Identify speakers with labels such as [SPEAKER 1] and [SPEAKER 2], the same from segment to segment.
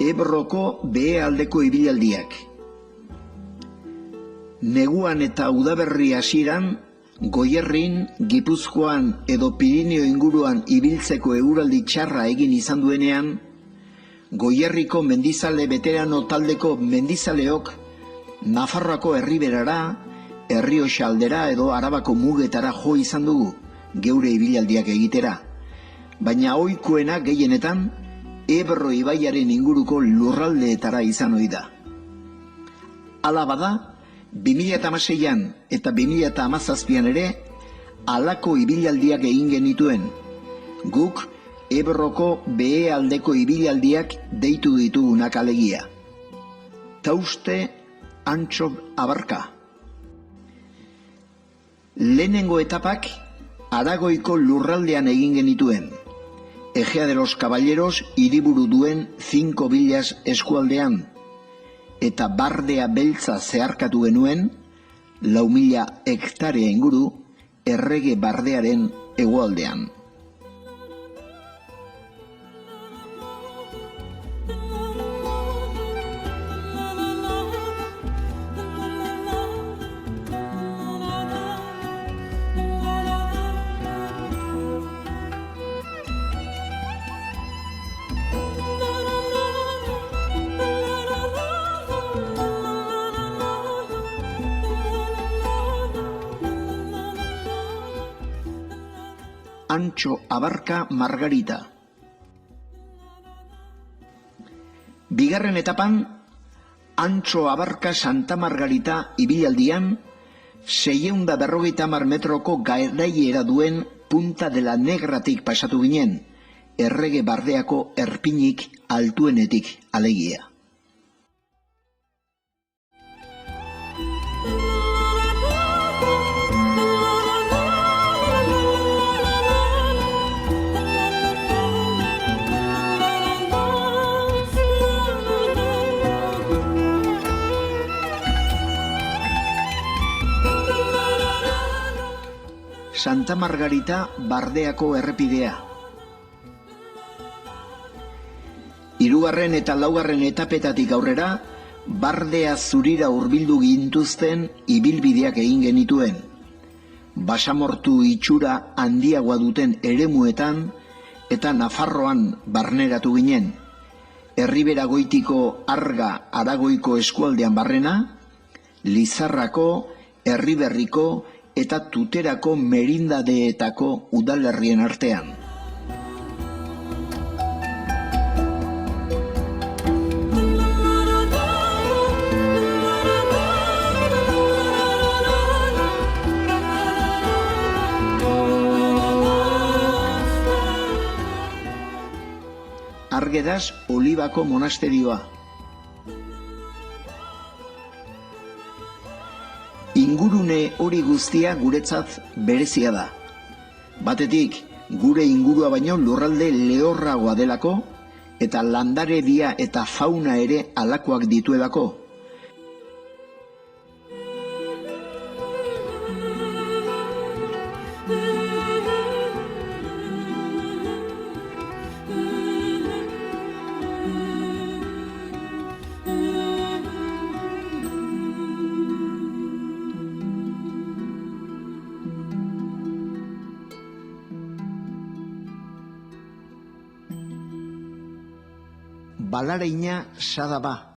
[SPEAKER 1] Ebroko behealdeko ibilaldiak. Neguan eta udaberri hasieran, Goierrin, Gipuzkoan edo Pirinio inguruan ibiltzeko eguraldi txarra egin izan duenean, Goierriko mendizale veterano taldeko mendizaleok Nafarroako herriberara, Errioxa aldera edo Arabako mugetara jo izan dugu, geure ibilaldiak egitera. Baina ohikoena gehienetan, Ebro ibaiaren inguruko lurraldeetara izan ohi da. Hala bada, 2016an eta 2017an ere, halako ibilaldiak egin genituen. Guk Ebroko behealdeko ibilaldiak deitu ditugunak alegia. Tauste Antxo Abarka. Lehenengo etapak Aragoiko lurraldean egin genituen. Egea de los Caballeros hiriburu duen 5 Villas eskualdean, eta Bardea Beltza zeharkatu genuen 4.000 hektarea inguru Errege Bardearen hegoaldean. Antxo Abarka Margarita. Bigarren etapan, Antxo Abarka Santa Margarita ibilaldian, 650 metroko garaiera duen Punta de la Negratik pasatu ginen, Errege Bardeako erpinik altuenetik alegia. Santa Margarita Bardeako errepidea. 3. eta 4. etapetatik aurrera, Bardea zurira hurbildu gintuzten ibilbideak egin genituen. Basamortu itxura handiagoa duten eremuetan eta Nafarroan barneratu ginen. Erribera goitiko Arga Aragoiko eskualdean barrena, Lizarrako, Erriberriko eta Tuterako merindadeetako udalerrien artean. Argedas Olibako monasterioa. Ingurune hori guztia guretzat berezia da. Batetik, gure ingurua baino lurralde lehorragoa delako, eta landaredia eta fauna ere halakoak dituelako. Balareina Sadaba.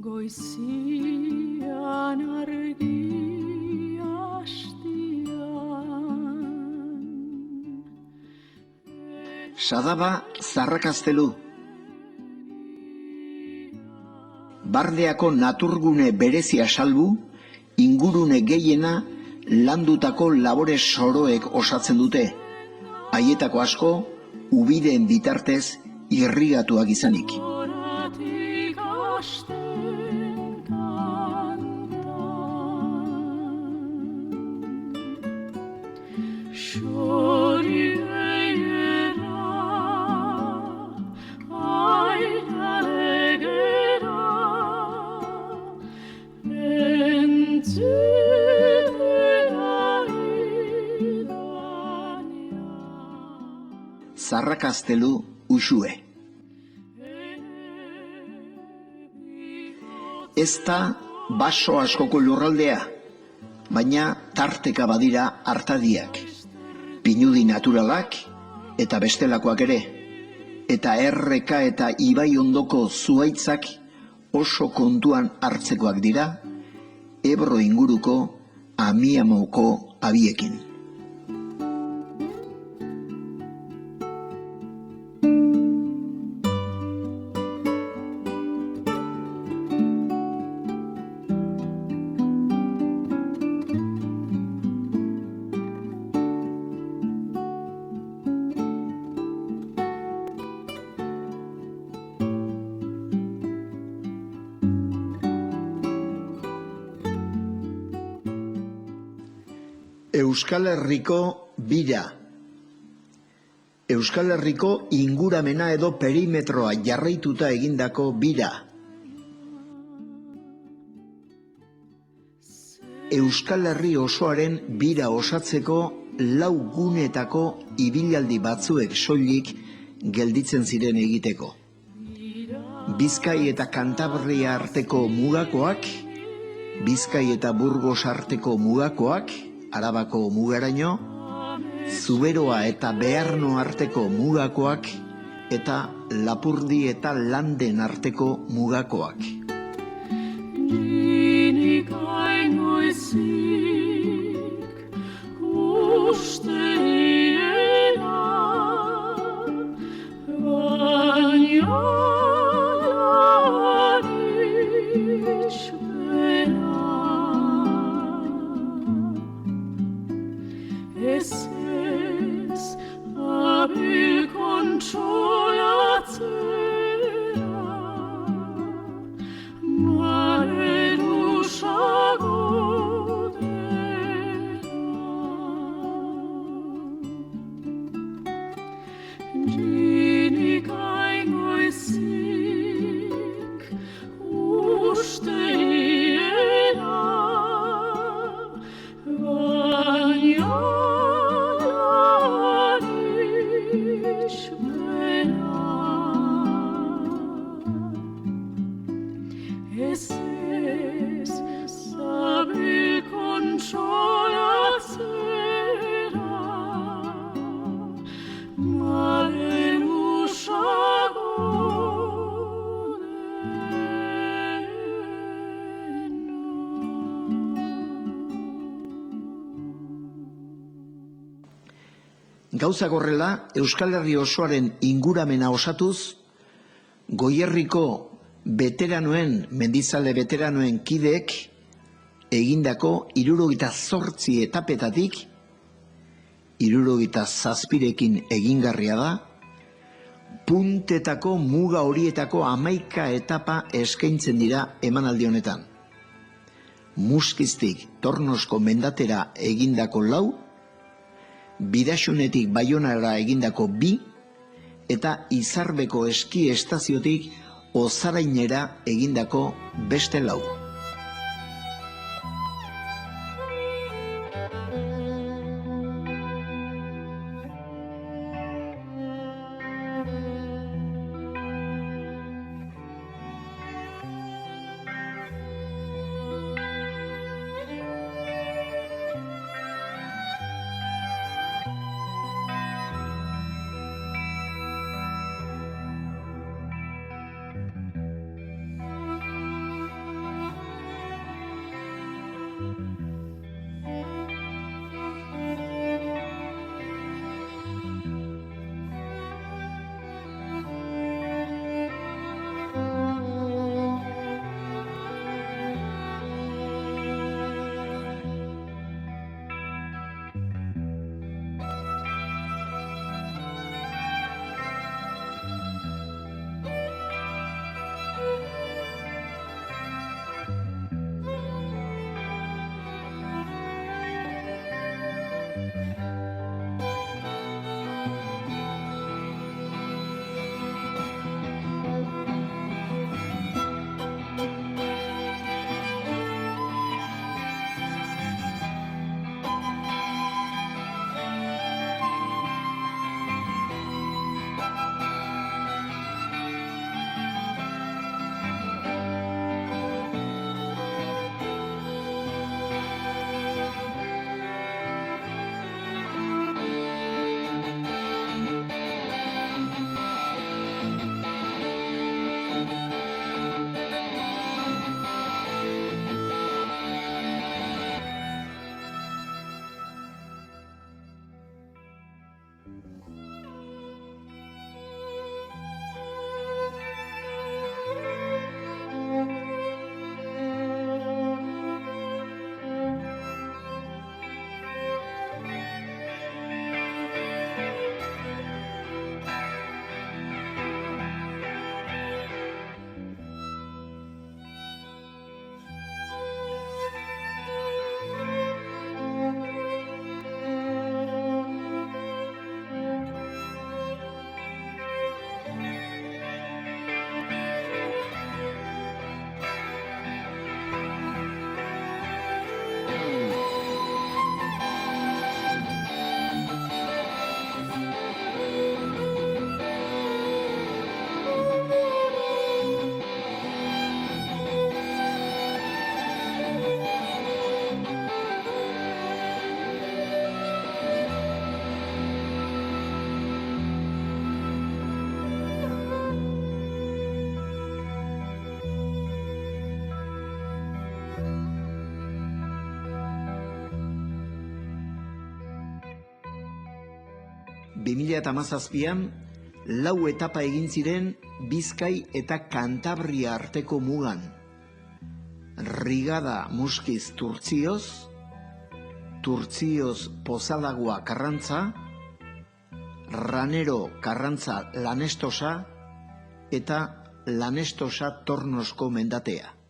[SPEAKER 2] Goizian argi hastian.
[SPEAKER 1] Sadaba Zarrakaztelu. Bardeako naturgune berezia salbu, ingurune gehiena landutako labore soroek osatzen dute, haietako asko ubideen bitartez irrigatuak izanik.
[SPEAKER 2] Oratik hasten kantan, Xoriera, ainalegera, entzutera idania.
[SPEAKER 1] Zarrakaztelu Uxue. Ez da baso askoko lurraldea, baina tarteka badira hartadiak, pinudi naturalak eta bestelakoak ere, eta erreka eta ibai ondoko zuhaitzak oso kontuan hartzekoak dira, Ebro inguruko amiamoko abiekin. Euskal Herriko bira. Euskal Herriko inguramena edo perimetroa jarraituta egindako bira. Euskal Herri osoaren bira osatzeko 4 gunetako ibilaldi batzuek soilik gelditzen ziren egiteko. Bizkai eta Kantabria arteko mugakoak, Bizkai eta Burgos arteko mugakoak, Arabako mugaraino, Zuberoa eta Bearno arteko mugakoak, eta Lapurdi eta Landen arteko mugakoak.
[SPEAKER 2] Nik aingoizik uste hiela, baina larisbena. Ez abil kontsolatzera, marerusago dela. Nik aingoizik uste hiela, baina zabil kontsolatzera, marerusago
[SPEAKER 1] Gauzak horrela, Euskal Herri osoaren inguramena osatuz, Goierriko veteranoen, mendizale veteranoen kideek egindako 78 etapetatik 77rekin egingarria da, puntetako muga horietako 11 etapa eskaintzen dira emanaldi honetan. Muskiztik Tornosko mendatera egindako 4, Bidaxunetik Baionara egindako 2, eta Izarbeko eski estaziotik Ozarainera egindako beste 4. 2017an 4 etapa egin ziren Bizkai eta Kantabria arteko mugan. Rigada Muskiz Turtzioz, Turtzioz Pozalagoa Karrantza, Ranero Karrantza Lanestosa eta Lanestosa Tornosko mendatea.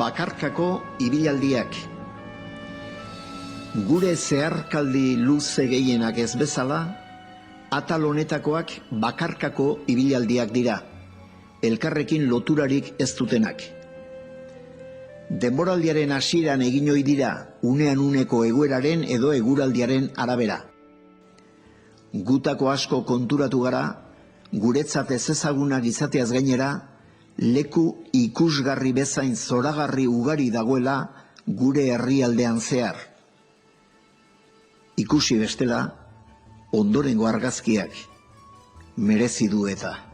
[SPEAKER 1] Bakarkako ibilaldiak. Gure zeharkaldi luze gehienak ez bezala, atal honetakoak bakarkako ibilaldiak dira, elkarrekin loturarik ez dutenak. Denboraldiaren hasieran egin ohi dira, unean uneko egoeraren edo eguraldiaren arabera. Gutako asko konturatu gara, guretzat ez ezagunak izateaz gainera, leku ikusgarri bezain zoragarri ugari dagoela gure herrialdean zehar. Ikusi bestela, ondorengo argazkiak merezi du eta.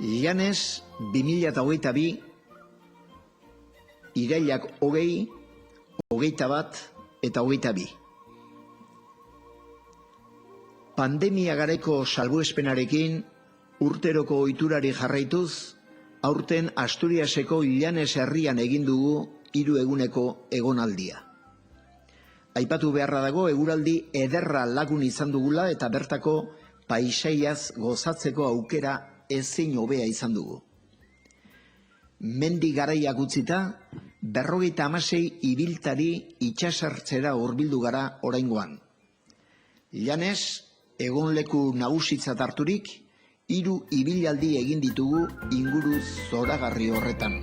[SPEAKER 1] Janez 2022, irailak 20, 21 eta 22. Pandemia garaiko salbuespenarekin urteroko ohiturari jarraituz, aurten Asturiaseko Janez herrian egin dugu 3 eguneko egonaldia. Aipatu beharra dago eguraldi ederra lagun izan dugula eta bertako paisaiaz gozatzeko aukera ezin hobea izan dugu. Mendi garaiak utzita, 56 ibiltari itsasartzera hurbildu gara oraingoan. Janez, egonleku nagusitzat harturik, 3 ibilaldi egin ditugu inguru zoragarri horretan.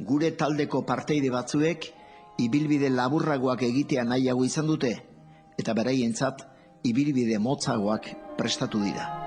[SPEAKER 1] Gure taldeko parteide batzuek ibilbide laburragoak egitea nahiago izan dute, eta beraientzat ibilbide motzagoak prestatu dira.